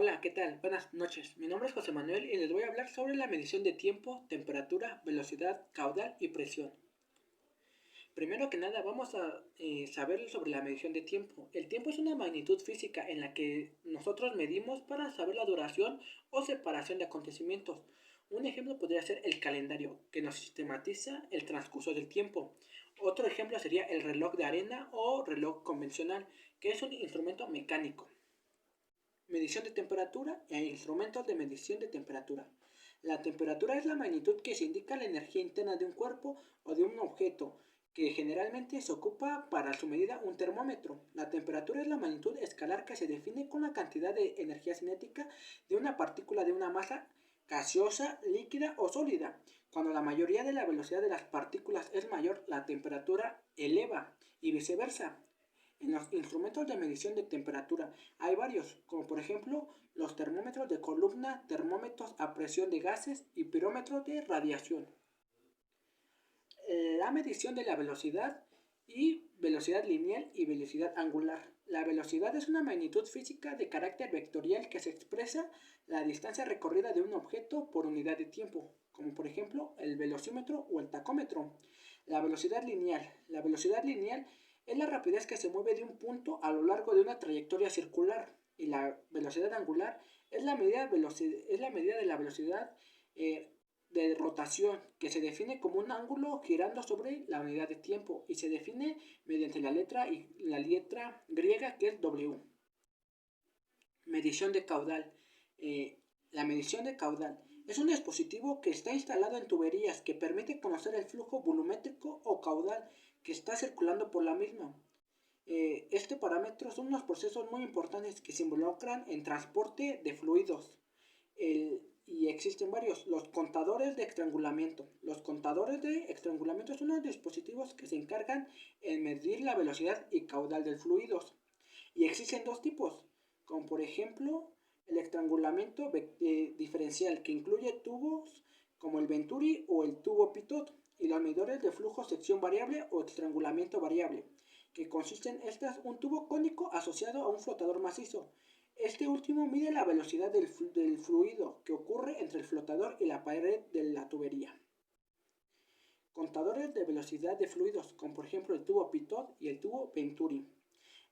Hola, ¿qué tal? Buenas noches. Mi nombre es José Manuel y les voy a hablar sobre la medición de tiempo, temperatura, velocidad, caudal y presión. Primero que nada, vamos a saber sobre la medición de tiempo. El tiempo es una magnitud física en la que nosotros medimos para saber la duración o separación de acontecimientos. Un ejemplo podría ser el calendario, que nos sistematiza el transcurso del tiempo. Otro ejemplo sería el reloj de arena o reloj convencional, que es un instrumento mecánico. Medición de temperatura e instrumentos de medición de temperatura. La temperatura es la magnitud que se indica la energía interna de un cuerpo o de un objeto, que generalmente se ocupa para su medida un termómetro. La temperatura es la magnitud escalar que se define con la cantidad de energía cinética de una partícula de una masa gaseosa, líquida o sólida. Cuando la mayoría de la velocidad de las partículas es mayor, la temperatura eleva y viceversa. En los instrumentos de medición de temperatura hay varios, como por ejemplo los termómetros de columna, termómetros a presión de gases y pirómetros de radiación. La medición de la velocidad y velocidad lineal y velocidad angular. La velocidad es una magnitud física de carácter vectorial que se expresa la distancia recorrida de un objeto por unidad de tiempo, como por ejemplo el velocímetro o el tacómetro. La velocidad lineal. La velocidad lineal es la rapidez que se mueve de un punto a lo largo de una trayectoria circular, y la velocidad angular es la medida de la velocidad de rotación, que se define como un ángulo girando sobre la unidad de tiempo y se define mediante la letra griega, que es W. Medición de caudal. La medición de caudal es un dispositivo que está instalado en tuberías que permite conocer el flujo volumétrico o caudal que está circulando por la misma. Este parámetro son unos procesos muy importantes que se involucran en transporte de fluidos. Y existen varios. Los contadores de estrangulamiento. Los contadores de estrangulamiento son unos dispositivos que se encargan en medir la velocidad y caudal de fluidos. Y existen dos tipos, como por ejemplo el estrangulamiento diferencial, que incluye tubos como el Venturi o el tubo Pitot, y los medidores de flujo sección variable o estrangulamiento variable, que consisten en un tubo cónico asociado a un flotador macizo. Este último mide la velocidad del fluido que ocurre entre el flotador y la pared de la tubería. Contadores de velocidad de fluidos, como por ejemplo el tubo Pitot y el tubo Venturi.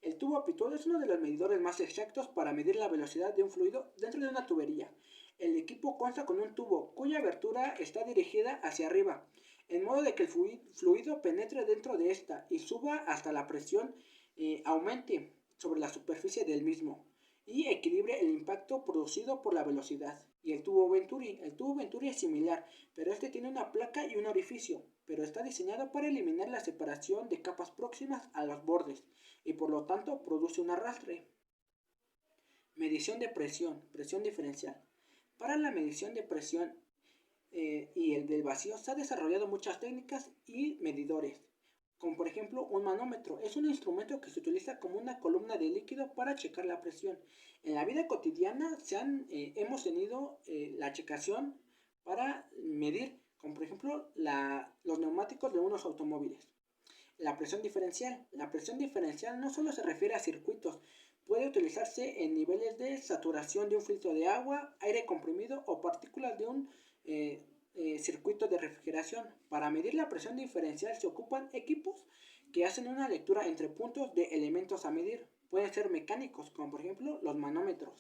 El tubo Pitot es uno de los medidores más exactos para medir la velocidad de un fluido dentro de una tubería. El equipo consta con un tubo cuya abertura está dirigida hacia arriba, en modo de que el fluido penetre dentro de esta y suba hasta la presión aumente sobre la superficie del mismo y equilibre el impacto producido por la velocidad. Y el tubo Venturi es similar, pero este tiene una placa y un orificio, pero está diseñado para eliminar la separación de capas próximas a los bordes y por lo tanto produce un arrastre. Medición de presión diferencial. Para la medición de presión y el del vacío se han desarrollado muchas técnicas y medidores, como por ejemplo un manómetro. Es un instrumento que se utiliza como una columna de líquido para checar la presión. En la vida cotidiana hemos tenido la checación para medir, como por ejemplo los neumáticos de unos automóviles. La presión diferencial. La presión diferencial no solo se refiere a circuitos, puede utilizarse en niveles de saturación de un filtro de agua, aire comprimido o partículas de un circuito de refrigeración. Para medir la presión diferencial se ocupan equipos que hacen una lectura entre puntos de elementos a medir. Pueden ser mecánicos, como por ejemplo los manómetros.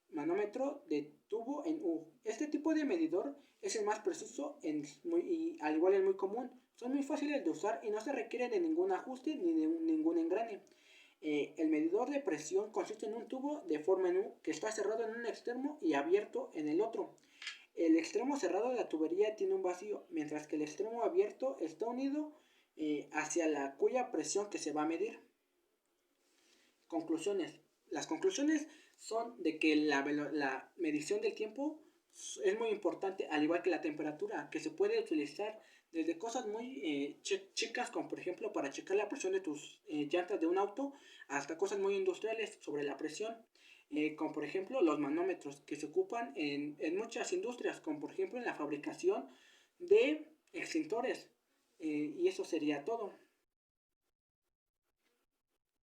Manómetro de tubo en U. Este tipo de medidor es el más preciso y al igual es muy común. Son muy fáciles de usar y no se requiere de ningún ajuste ni de ningún engrane. El medidor de presión consiste en un tubo de forma en U que está cerrado en un extremo y abierto en el otro. El extremo cerrado de la tubería tiene un vacío, mientras que el extremo abierto está unido hacia la cuya presión que se va a medir. Conclusiones. Las conclusiones son de que la medición del tiempo es muy importante, al igual que la temperatura, que se puede utilizar desde cosas muy chicas, como por ejemplo para checar la presión de tus llantas de un auto, hasta cosas muy industriales sobre la presión, como por ejemplo los manómetros, que se ocupan en muchas industrias, como por ejemplo en la fabricación de extintores. Y eso sería todo.